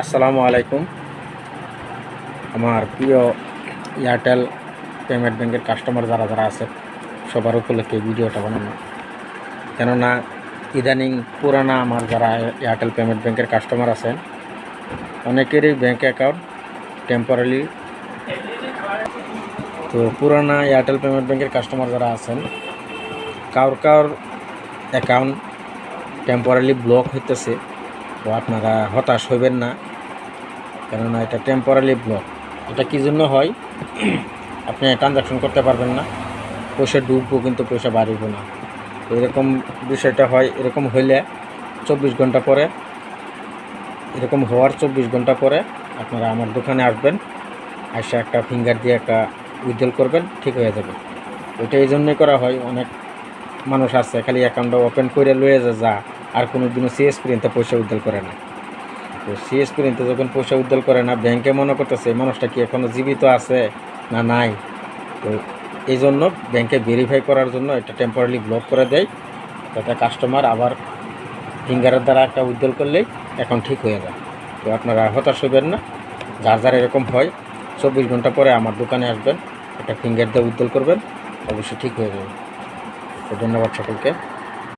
আসসালামু আলাইকুম। আমার প্রিয় এয়ারটেল পেমেন্ট ব্যাংকের কাস্টমার যারা যারা আছে সবার উপলক্ষে ভিডিওটা বানানো, কেননা ইদানিং পুরানা আমার যারা এয়ারটেল পেমেন্ট ব্যাংকের কাস্টমার আছেন অনেকেরই ব্যাংক অ্যাকাউন্ট টেম্পোরারি, তো পুরানা এয়ারটেল পেমেন্ট ব্যাংকের কাস্টমার যারা আছেন কার অ্যাকাউন্ট টেম্পোরারি ব্লক হইতেছে। তো আপনারা হতাশ হইবেন না, কেননা এটা টেম্পোরারি ব্লক। এটা কী জন্য হয়, আপনি ট্রানজাকশন করতে পারবেন না, পয়সা ডুববো কিন্তু পয়সা বাড়িব না। তো এরকম বিষয়টা হয়। এরকম হইলে 24 ঘন্টা পরে, এরকম হওয়ার 24 ঘন্টা পরে আপনারা আমার দোকানে আসবেন, এসে একটা ফিঙ্গার দিয়ে একটা উইথড্রল করবেন, ঠিক হয়ে যাবে। এটা এই জন্যই করা হয়, অনেক মানুষ আছে খালি অ্যাকাউন্টটা ওপেন করে লয়ে যা আর কোনো দিনও সিএস পর্যন্ত পয়সা উইথড্রল করে না। তো সিএস পর্যন্ত যখন পয়সা উইথড্রল করে না, ব্যাংকে মনে করতেছে মানুষটা কি এখনও জীবিত আছে না নাই। তো এই জন্য ব্যাংকে ভেরিফাই করার জন্য এটা টেম্পোরারি ব্লক করে দেয়, যাতে কাস্টমার আবার ফিঙ্গারের দ্বারা একটা উইথড্রল করলেই এখন ঠিক হয়ে যায়। তো আপনারা হতাশ হবেন না, যার যার এরকম হয় 24 ঘন্টা পরে আমার দোকানে আসবেন, একটা ফিঙ্গার দিয়ে উইথড্রল করবেন, অবশ্যই ঠিক হয়ে যাবে। তো ধন্যবাদ সকলকে।